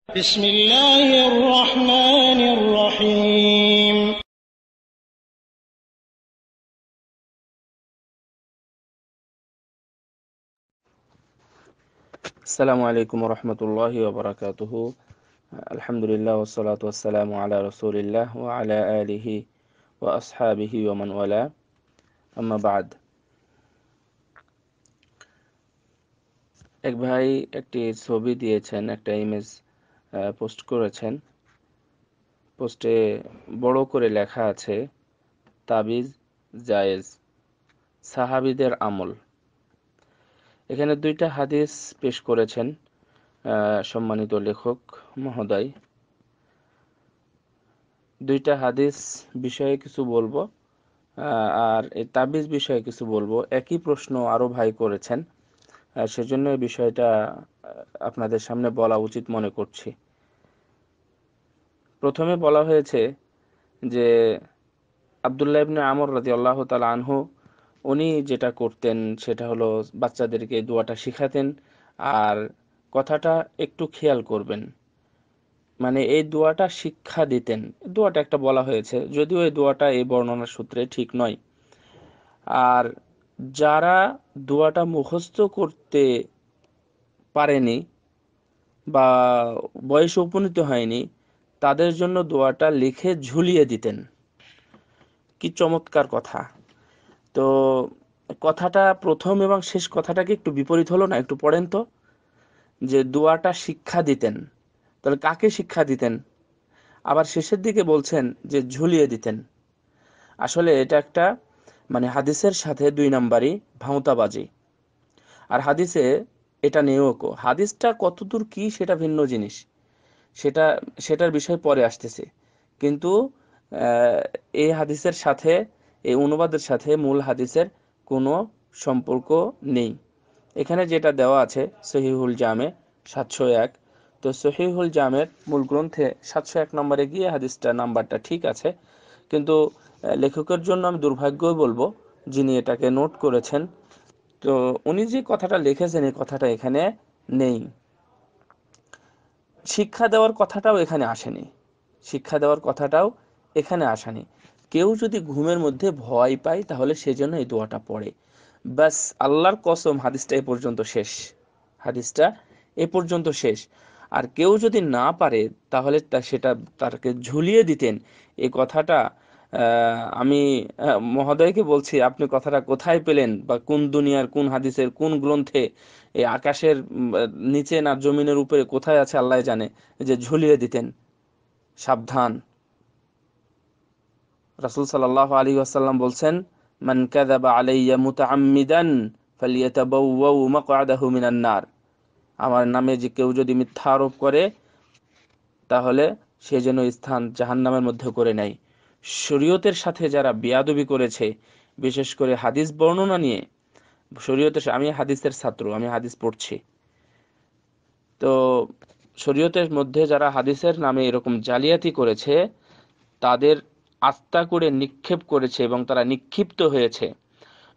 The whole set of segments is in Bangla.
بسم الله الرحمن الرحيم السلام عليكم ورحمة الله وبركاته. الحمد لله والصلاة والسلام على رسول الله وعلى آله وأصحابه ومن والاه. أما بعد, এক ভাই একটি ছবি দিয়েছেন, একটা ইমেজ পোস্ট করেছেন। পোস্টে বড় করে লেখা আছে, তাবিজ জায়েজ, সাহাবীদের আমল। এখানে দুইটা হাদিস পেশ করেছেন সম্মানিত লেখক মহোদয়। দুইটা হাদিস বিষয়ে কিছু বলবো, আর এই তাবিজ বিষয়ে কিছু বলবো। একই প্রশ্ন আরো ভাই করেছেন, সেজন্য এই বিষয়টা আপনাদের সামনে বলা উচিত মনে করছি। প্রথমে বলা হয়েছে যে আব্দুল্লাহ ইবনে আমর রাদিয়াল্লাহু তাআলা আনহু, উনি যেটা করতেন সেটা হলো বাচ্চাদেরকে দোয়াটা শিখাতেন। আর কথাটা একটু খেয়াল করবেন, মানে এই দোয়াটা শিক্ষা দিতেন। দোয়াটা একটা বলা হয়েছে, যদিও এই দোয়াটা এই বর্ণনার সূত্রে ঠিক নয়। আর যারা দোয়াটা মুখস্থ করতে পারেনি বা বয়সে উপনীত হয়নি, তাদের জন্য দোয়াটা লিখে ঝুলিয়ে দিতেন। কি চমৎকার কথা! তো কথাটা প্রথম এবং শেষ কথাটাকে একটু বিপরীত হলো না? একটু পড়েন তো, যে দোয়াটা শিক্ষা দিতেন, তাহলে কাকে শিক্ষা দিতেন? আবার শেষের দিকে বলছেন যে ঝুলিয়ে দিতেন। আসলে এটা একটা মানে হাদিসের সাথে দুই নাম্বারই ভাঁওতাবাজি। আর হাদিসে এটা নেও, হাদিসটা কতদূর কি সেটা ভিন্ন জিনিস, সেটা সেটার বিষয় পরে আসতেছে। কিন্তু আহ, এই হাদিসের সাথে, এই অনুবাদের সাথে মূল হাদিসের কোনো সম্পর্ক নেই। এখানে যেটা দেওয়া আছে সহিহুল জামে 701, তো সহিহুল জামের মূল গ্রন্থে 701 নম্বরে গিয়ে হাদিসটা নাম্বারটা ঠিক আছে। কিন্তু লেখকের জন্য আমি দুর্ভাগ্যই বলবো, যিনি এটাকে নোট করেছেন, তো উনি যে কথাটা লিখেছেন এই কথাটা এখানে নেই। শিক্ষা দেওয়ার কথাটাও এখানে আসেনি, শিক্ষা দেওয়ার কথাটাও এখানে আসেনি। কেউ যদি ঘুমের মধ্যে ভয় পায় তাহলে সেজন্য এই দোয়াটা পড়ে, বাস। আল্লাহর কসম, হাদিসটা এ পর্যন্ত শেষ, হাদিসটা এ পর্যন্ত শেষ। আর কেউ যদি না পারে তাহলে সেটা তাকে ঝুলিয়ে দিতেন। এই কথাটা আমি মহোদয়কে বলছি, আপনি কথাটা কোথায় পেলেন বা কোন দুনিয়ার কোন হাদিসের কোন গ্রন্থে, এই আকাশের নিচে না জমিনের উপরে কোথায় আছে আল্লাহ জানে, যে ঝুলিয়ে দিতেন? সাবধান! রাসূল সাল্লাল্লাহু আলাইহি ওয়াসাল্লাম বলছেন, মান কাযাবা আলাইয়া মুতাআম্মিদান ফালিয়াতাবাওয়াউ মাকআদাহু মিনান নার। আমার নামে যে কেউ যদি মিথ্যা আরোপ করে তাহলে সে যেন স্থান জাহান্নামের মধ্যে করে নেয়। শরীয়তের সাথে যারা বেয়াদবি করেছে, বিশেষ করে হাদিস বর্ণনা নিয়ে, শরীয়তের, আমি হাদিসের ছাত্র, আমি হাদিস পড়ছি, তো শরীয়তের মধ্যে যারা হাদিসের নামে এরকম জালিয়াতি করেছে, তাদের আস্থা করে নিক্ষেপ করেছে এবং তারা নিক্ষিপ্ত হয়েছে।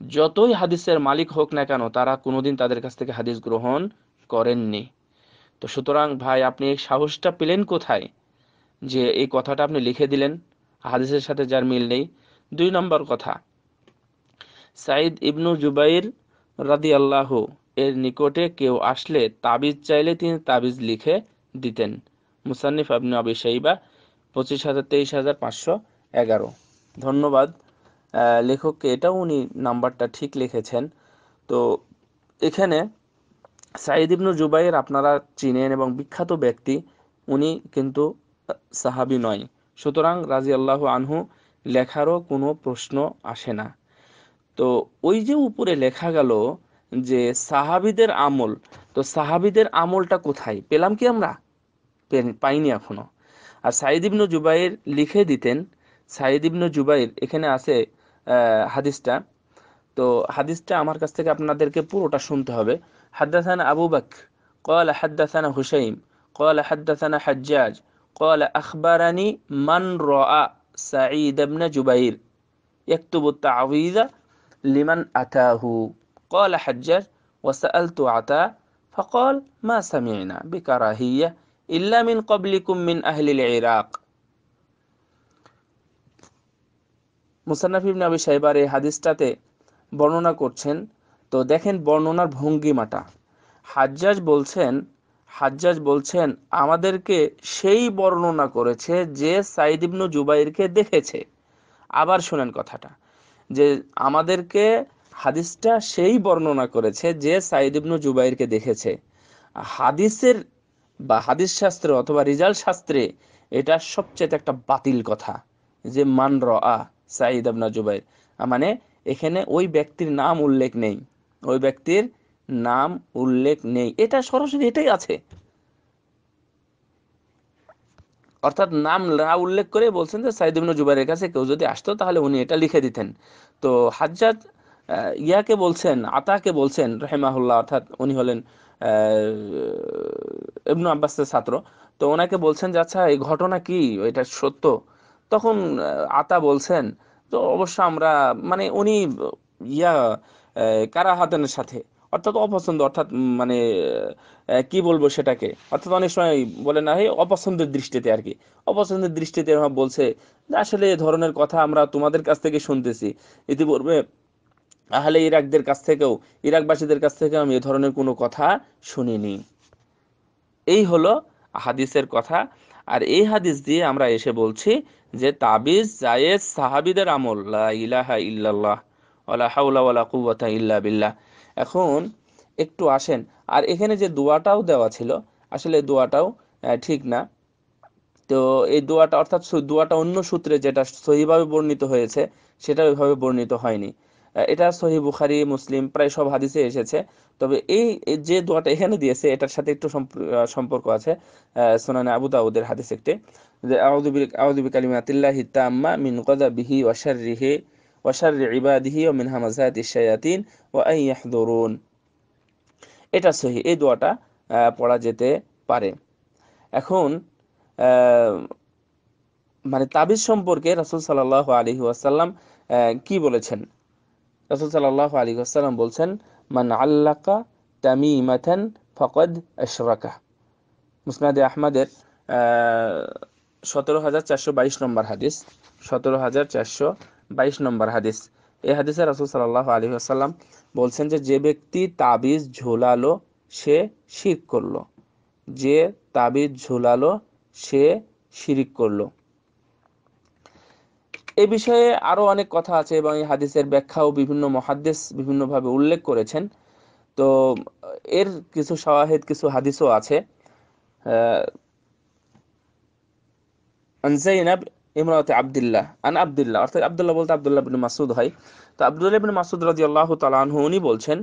যতই হাদিসের মালিক হোক না কেন, তারা কোনোদিন তাদের কাছ থেকে হাদিস গ্রহণ করেননি। তো সুতরাং ভাই, আপনি এই সাহসটা পেলেন কোথায় যে এই কথাটা আপনি লিখে দিলেন হাদিসের সাথে যার মিল নেই? দুই নম্বর কথা, সাইদ ইবনু জুবাইর রাদিয়াল্লাহু এর নিকটে কেউ আসলে তাবিজ চাইলে তিনি তাবিজ লিখে দিতেন। মুসান্নিফ ইবনে আবি শাইবা 25,023,511। ধন্যবাদ লেখককে, এটাও উনি নাম্বারটা ঠিক লিখেছেন। তো এখানে সাইদ ইবনু জুবাইর আপনারা চিনেন এবং বিখ্যাত ব্যক্তি, উনি কিন্তু সাহাবী নয়। সুতরাং রাদিয়াল্লাহু আনহু লেখারও কোনো প্রশ্ন আসে না। তো ওই যে উপরে লেখা গেল যে সাহাবীদের আমল, তো সাহাবীদের আমলটা কোথায় পেলাম কি আমরা? পাইনি এখনো। আর সাইদ ইবনু জুবাইর লিখে দিতেন। সাইদ ইবনু জুবাইর এখানে আছে হাদিসটা, তো হাদিসটা আমার কাছ থেকে আপনাদেরকে পুরোটা শুনতে হবে। হাদ্দাসানা আবু বকর قال حدثنا هشيم قال حدثنا حجاج قال أخبرني من رأى سعيد بن جبير يكتب التعويذ لمن أتاه قال حجاج وسألت عطاء فقال ما سمعنا بكراهية ইল্লা মিন ক্বাবলিকুম মিন আহলিল ইরাক। মুসান্নাফ ইবনে আবি শাইবার এই হাদিসটাতে বর্ণনা করছেন। তো দেখেন বর্ণনার ভঙ্গিমাটা। হাজ্জাজ বলছেন আমাদেরকে সেই বর্ণনা করেছে যে সাইদ ইবনু জুবাইরকে দেখেছে। আবার শুনেন কথাটা, যে আমাদেরকে হাদিসটা সেই বর্ণনা করেছে যে সাইদ ইবনু জুবাইরকে দেখেছে। হাদিসের বা হাদিস শাস্ত্রে অথবা রিজাল শাস্ত্রে এটা সবচেয়ে একটা বাতিল কথা, যে মান রাআ সাইদ ইবনু জুবাইর, মানে এখানে ওই ব্যক্তির নাম উল্লেখ নেই, ওই ব্যক্তির নাম উল্লেখ নেই, এটা সরাসরি এটাই আছে। অর্থাৎ নাম না উল্লেখ করে বলছেন যে সাইদ ইবনে জুবাইরের কাছে কেউ যদি আসতো তাহলে উনি এটা লিখে দিতেন। তো হাজ্জাজ ইয়াকে বলছেন, আতাকে বলছেন রাহিমাহুল্লাহ, অর্থাৎ উনি হলেন ইবনু আব্বাসের ছাত্র। তো ওনাকে বলছেন যে আচ্ছা এই ঘটনা কি, এটা সত্য? তখন আতা বলছেন তো অবশ্য আমরা, মানে উনি ইয়া কারাহাতানের সাথে, অর্থাৎ অপছন্দ, অর্থাৎ মানে কি বলবো সেটাকে, অর্থাৎ অনেক সময় বলে না এই অপছন্দের দৃষ্টিতে আর কি, অপছন্দের দৃষ্টিতে বলছে যে আসলে এ ধরনের কথা আমরা তোমাদের কাছ থেকে শুনতেছি, ইতিপূর্বে আহলে ইরাকদের কাছ থেকেও, ইরাকবাসীদের কাছ থেকেও আমি এ ধরনের কোনো কথা শুনিনি। এই হলো হাদিসের কথা। আর এই হাদিস দিয়ে আমরা এসে বলছি যে তাবিজ জায়েজ সাহাবীদের আমল, লা ইলাহা ইল্লাল্লাহ ওয়ালা হাওলা ওয়ালা কুওয়াতা ইল্লা বিল্লাহ। এখন একটু আসেন, আর এখানে যে দোয়াটাও দেওয়া ছিল, আসলে দোয়াটাও ঠিক না। তো এই দোয়াটা, অর্থাৎ দোয়াটা অন্য সূত্রে যেটা সহিভাবে বর্ণিত হয়েছে সেটা ওইভাবে বর্ণিত হয়নি। এটা সহি বুখারী মুসলিম প্রায় সব হাদিসে এসেছে। তবে এই যে দোয়াটা এখানে দিয়েছে এটার সাথে একটু সম্পর্ক আছে। সুনানে আবু দাউদের হাদিস একটি, যে আউযু বিকালিমাতিল্লাহি তাম্মা মিন গাযাবিহি ওয়া শাররিহি ওয়া শাররি ইবাদিহি ওয়া মিন হামাযাতিশ শায়াতিন ওয়া আন ইয়াহদুরুন। এটা সহি, এই দোয়াটা পড়া যেতে পারে। এখন মানে তাবিজ সম্পর্কে রাসূল সাল্লাল্লাহু আলাইহি ওয়াসাল্লাম কি বলেছেন? রাসূল সাল্লাল্লাহু আলাইহি ওয়াসাল্লাম বলছেন, মান আল্লাকা তামিমাতান ফাকাদ আশরাকা। মুসনাদে আহমদের 17422 নম্বর হাদিস, 17422 নম্বর হাদিস। এই হাদিসে রাসূল সাল্লাল্লাহু আলাইহি ওয়াসাল্লাম বলছেন যে যে ব্যক্তি তাবিজ ঝুলালো সে শিরক করলো, যে তাবিজ ঝুলালো সে শিরক করলো। এই বিষয়ে আরো অনেক কথা আছে এবং এই হাদিসের ব্যাখ্যাও বিভিন্ন মুহাদ্দিস বিভিন্নভাবে উল্লেখ করেছেন। তো এর কিছু শাওয়াহিদ, কিছু হাদিসও আছে। আন যায়নাব ইমরাতে আব্দুল্লাহ, আন আব্দুল্লাহ, অর্থাৎ আব্দুল্লাহ বলতে আব্দুল্লাহ ইবনে মাসউদ হয়। তো আব্দুল্লাহ ইবনে মাসউদ রাদিয়াল্লাহু তাআলা আনহু উনি বলছেন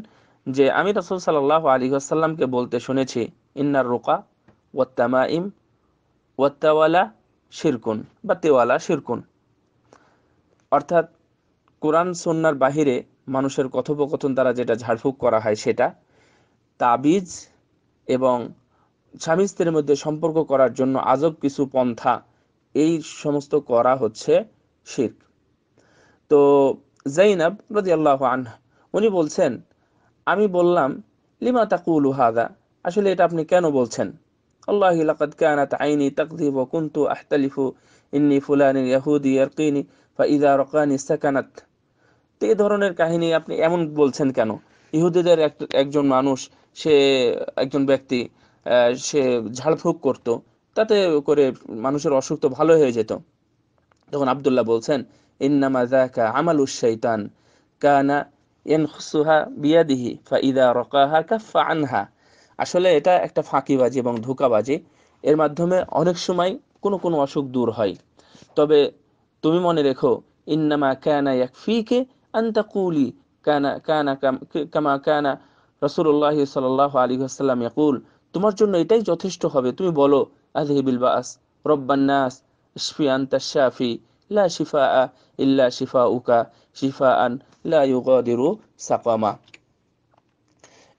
যে আমি রাসূল সাল্লাল্লাহু আলাইহি ওয়াসাল্লামকে বলতে শুনেছি, ইন্নার রুকা ওয়াত তামাইম ওয়াত তাওয়ালা শিরকুন, বা তেওয়ালা শিরকুন। অর্থাৎ কোরআন সুন্নাহর বাহিরে মানুষের কথোপকথন দ্বারা যেটা ঝাড়ফুঁক করা হয় সেটা, তাবিজ এবং স্বামী স্ত্রীর মধ্যে সম্পর্ক করার জন্য আজব কিছু পন্থা, এই সমস্ত করা হচ্ছে শিরক। তো যায়নাব রাদিয়াল্লাহু আনহা উনি বলছেন, আমি বললাম লিমা তাকুলু হাদা, আসলে এটা আপনি কেন বলছেন? আল্লাহি লাকাদ কানাত আইনি তাকযিব ওয়া কুনতু আহতালিফু ইন্নী ফুলানিন ইয়াহুদি ইয়ারকিনি ফাইযা রাকানি সাকানাত। তো এই ধরনের কাহিনী আপনি এমন বলছেন কেন? ইহুদিদের একজন মানুষ, সে একজন ব্যক্তি, সে ঝাড়ফুঁক করত, তাতে করে মানুষের অসুখ তো ভালো হয়ে যেত। তখন আব্দুল্লাহ বলছেন, ইন্নামা যাকা আমালুশ শাইতান কানা ইয়ানখুসুহা বিয়াদিহি ফাইদা রাকাহা কাফফা আনহা। আসলে এটা একটা ফাঁকিবাজি এবং ধোঁকাবাজি, এর মাধ্যমে অনেক সময় কোনো কোনো অসুখ দূর হয়। তবে তুমি মনে রেখো, ইন্নামা কানা ইয়াকফিকে আন তাকুলি কানা কানা কামা কানা রাসূলুল্লাহ সাল্লাল্লাহু আলাইহি ওয়াসাল্লাম ইয়াকুল, তোমার জন্য এটাই যথেষ্ট হবে, তুমি বলো আযহিবিল বাস রব্বান নাস ইশফি আনতাশ শাফি লা শিফাআ ইল্লা শিফাউকা শিফাআন লা ইউগাদিরু সাকামা।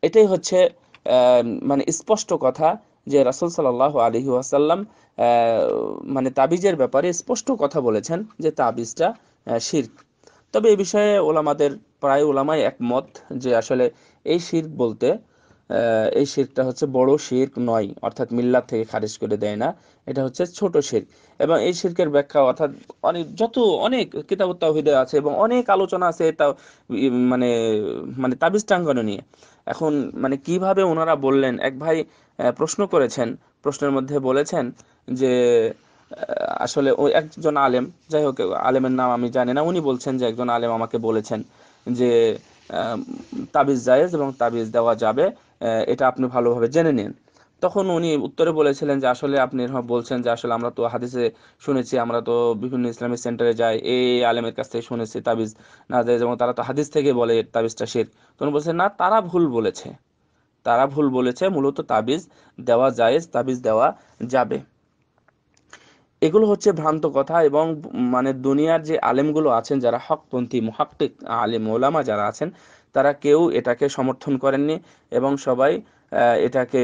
এটাই হচ্ছে মানে স্পষ্ট কথা যে রাসূল সাল্লাল্লাহু আলাইহি ওয়াসাল্লাম মানে তাবিজের ব্যাপারে স্পষ্ট কথা বলেছেন যে তাবিজটা শিরক। তবে এই বিষয়ে প্রায় ওলামাই একমত যে আসলে এই শিরক বলতে এই শিরকটা হচ্ছে বড় শিরক নয়, অর্থাৎ মিল্লাত থেকে খারিজ করে দেয় না, এটা হচ্ছে ছোট শিরক। এবং এই শিরকের ব্যাখ্যা অর্থাৎ অনেক কিতাব তাওহীদে আছে এবং অনেক আলোচনা আছে তা মানে মানে তাবিজ টাঙ্গানো নিয়ে। এখন মানে কিভাবে ওনারা বললেন, এক ভাই প্রশ্ন করেছেন, প্রশ্নের মধ্যে বলেছেন যে আসলে ওই একজন আলেম, যাই হোক আলেমের নাম আমি জানি না, উনি বলছেন যে একজন আলেম আমাকে বলেছেন যে আহ, তাবিজ জায়েজ এবং তাবিজ দেওয়া যাবে, এটা আপনি ভালোভাবে জেনে নিন। তখন উনি উত্তরে বলেছিলেন যে আসলে আপনি বলছেন যে আসলে আমরা তো হাদিসে শুনেছি, আমরা তো বিভিন্ন ইসলামিক সেন্টারে যাই, এই আলেমের কাছ থেকে শুনেছি তাবিজ না যায়, যেমন তারা তো হাদিস থেকে বলে তাবিজটা শিরক। তখন বলছে না, তারা ভুল বলেছে, তারা ভুল বলেছে, মূলত তাবিজ দেওয়া জায়েজ, তাবিজ দেওয়া যাবে। এগুলো হচ্ছে ভ্রান্ত কথা। এবং মানে দুনিয়ার যে আলেমগুলো আছেন, যারা হকপন্থী মুহাক্কিক আলেম ওলামা যারা আছেন, তারা কেউ এটাকে সমর্থন করেননি এবং সবাই এটাকে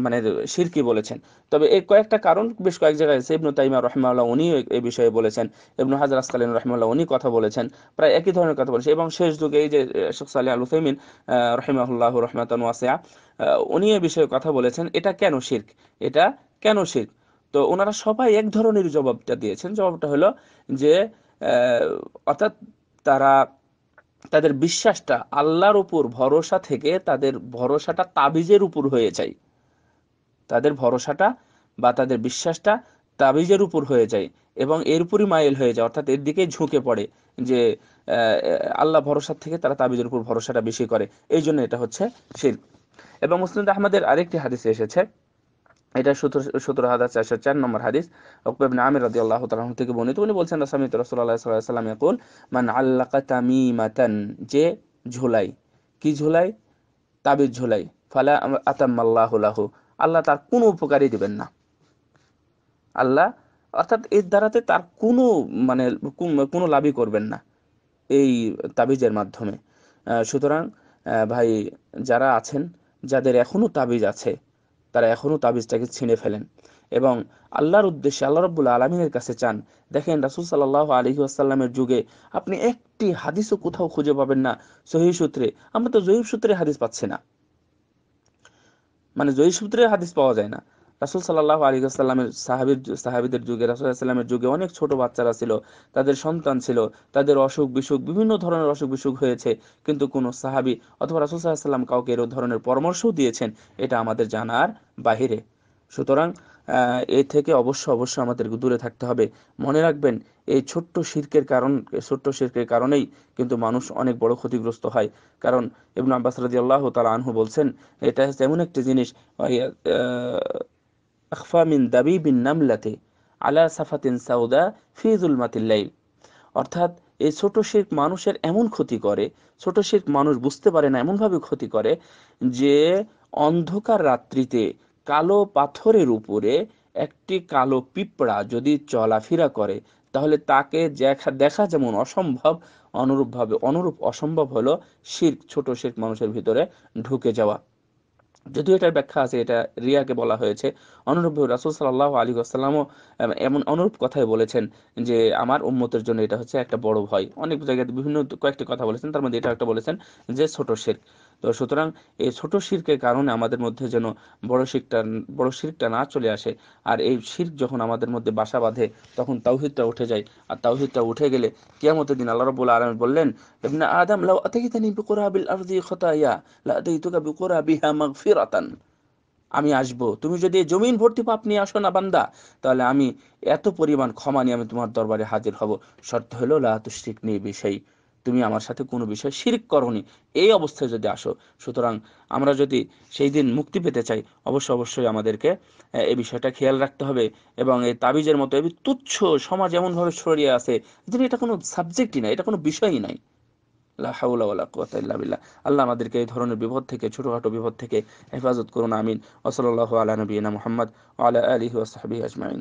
মানে শিরকি বলেছেন। তবে এই কয়েকটা কারণ বেশ কয়েক জায়গায় আছে। ইবনু তাইমিয়া রাহিমাহুল্লাহ উনি এই বিষয়ে বলেছেন, ইবনু হাজার আসকালানী রাহিমাহুল্লাহ উনি কথা বলেছেন, প্রায় একই ধরনের কথা বলেছেন। এবং শেষ যুগে এই যে শেখ সালেহ আল উসাইমিন রাহিমাহুল্লাহ রাহমাতান ওয়াসিআ, উনি এই বিষয়ে কথা বলেছেন, এটা কেন শিরক, এটা কেন শিরক। তো ওনারা সবাই এক ধরনের জবাবটা দিয়েছেন। জবাবটা হলো যে আহ, অর্থাৎ তারা তাদের বিশ্বাসটা আল্লাহর উপর ভরসা থেকে তাদের ভরসাটা তাবিজের উপর হয়ে যায়, তাদের ভরসাটা বা তাদের বিশ্বাসটা তাবিজের উপর হয়ে যায় এবং এর উপরই মাইল হয়ে যায়, অর্থাৎ এর দিকেই ঝুঁকে পড়ে যে আল্লাহ ভরসার থেকে তারা তাবিজের উপর ভরসাটা বেশি করে। এই জন্য এটা হচ্ছে শিরক। এবং মুসলিম আহমদের আরেকটি হাদিসে এসেছে, এটা 17,404 নম্বর হাদিস, উকবা ইবনে আমির রাদিয়াল্লাহু তাআলা আনহু থেকে বর্ণিত। উনি বলছেন রাসূলুল্লাহ সাল্লাল্লাহু আলাইহি ওয়াসাল্লাম ইয়াকুল মান আল্লাকা তামিমাতান, যে ঝোলাই, কি ঝোলাই, তাবিজ ঝোলাই, ফালা আতাম্মাল্লাহু লাহু, আল্লাহ তার কোনো উপকারই দিবেন না। আল্লাহ অর্থাৎ এর দ্বারাতে তার কোনো মানে কোনো লাভই করবেন না এই তাবিজের মাধ্যমে। সুতরাং ভাই, যারা আছেন, যাদের এখনো তাবিজ আছে, তারা এখনো তাবিজটাকে ছিঁড়ে ফেলেন এবং আল্লাহর উদ্দেশ্যে আল্লাহ রাব্বুল আলামিনের কাছে চান। দেখেন রাসূল সাল্লাল্লাহু আলাইহি ওয়াসাল্লামের যুগে আপনি একটি হাদিসও কোথাও খুঁজে পাবেন না সহিহ সূত্রে। আমরা তো জয়ীফ সূত্রে হাদিস পাচ্ছি না, মানে জয়ী সূত্রে হাদিস পাওয়া যায় না। রাসূল সাল্লাল্লাহু আলাইহি ওয়াসাল্লামের সাহাবীদের যুগে, রাসূল সাল্লাল্লাহু আলাইহি ওয়াসাল্লামের যুগে অনেক ছোট বাচ্চারা ছিল, তাদের সন্তান ছিল, তাদের অসুখ বিসুখ বিভিন্ন ধরনের অসুখ বিসুখ হয়েছে, কিন্তু কোন সাহাবী অথবা রাসূল সাল্লাল্লাহু আলাইহি ওয়াসাল্লাম কাউকে এর ধরনের পরামর্শও দিয়েছেন, এটা আমাদের জানার বাহিরে। সুতরাং এ থেকে অবশ্যই আমাদেরকে দূরে থাকতে হবে। মনে রাখবেন, এই ছোট্ট শিরকের কারণেই কিন্তু মানুষ অনেক বড় ক্ষতিগ্রস্ত হয়। কারণ ইবনে আব্বাস রাদিয়াল্লাহু তাআলা আনহু বলছেন, এটা হচ্ছে এমন একটি জিনিস, আখফা মিন দাবিবিন নামলাতি আলা সাফাতিন সাউদা ফি যুলমাতিল লাইল। অর্থাৎ এই ছোট শিরক মানুষের এমন ক্ষতি করে, ছোট শিরক মানুষ বুঝতে পারে না, এমন ভাবে ক্ষতি করে যে অন্ধকার রাত্রিতে কালো পাথরের উপরে একটি কালো পিঁপড়া যদি চলাফেরা করে, তাহলে তাকে দেখা দেখা যেমন অসম্ভব, অনুরূপ অসম্ভব হলো ছোট শিরক মানুষের ভিতরে ঢুকে যাওয়া। যদিও এটার ব্যাখ্যা আছে, এটা রিয়াকে বলা হয়েছে। অনুরূপভাবে রাসূল সাল্লাল্লাহু আলাইহি ওয়াসাল্লামও এমন অনুরূপ কথাই বলেছেন যে আমার উম্মতের জন্য এটা হচ্ছে একটা বড় ভয়। অনেক জায়গায় বিভিন্ন কয়েকটি কথা বলেছেন, তার মধ্যে এটা একটা বলেছেন যে ছোট শিরক। তো সুতরাং এই ছোট শিরকের কারণে আমাদের মধ্যে যেন বড় শিরকটা না চলে আসে। আর এই শিরক যখন আমাদের মধ্যে বাসা বাঁধে, তখন তাওহীদটা উঠে যায়। আর তাওহীদটা উঠে গেলে কিয়ামতের দিন আল্লাহ রাব্বুল আলামিন বললেন, ইবনে আদম লাউ আতাইতানি বিকুরাবিল আরদি খাতায়া লা আতাইতুকা বিকুরাবিহা মাগফিরাতান, আমি আসবো, তুমি যদি এই জমিন ভর্তি পাপ নিয়ে আসো না বান্দা, তাহলে আমি এত পরিমাণ ক্ষমা নিয়ে আমি তোমার দরবারে হাজির হব। শর্ত হলো লা তুশরিকনি বিশাই, তুমি আমার সাথে কোনো বিষয় শিরক করনি। এই অবস্থায় যদি আসো। সুতরাং আমরা যদি সেই দিন মুক্তি পেতে চাই, অবশ্যই আমাদেরকে এই বিষয়টা খেয়াল রাখতে হবে। এবং এই তাবিজের মতো এই তুচ্ছ সমাজ এমন ভাবে ছড়িয়ে আছে যে এটা কোনো সাবজেক্টই নাই, এটা কোনো বিষয়ই নাই। লা হাওলা ওয়ালা কুওয়াতা ইল্লা বিল্লাহ। আল্লাহ আমাদেরকে এই ধরনের বিপদ থেকে, ছোটখাটো বিপদ থেকে হেফাজত করুন, আমিন। ওয়া সাল্লাল্লাহু আলা নবিয়িনা মুহাম্মদ ওয়া আলা আলিহি ওয়া সাহবিহি আজমাইন।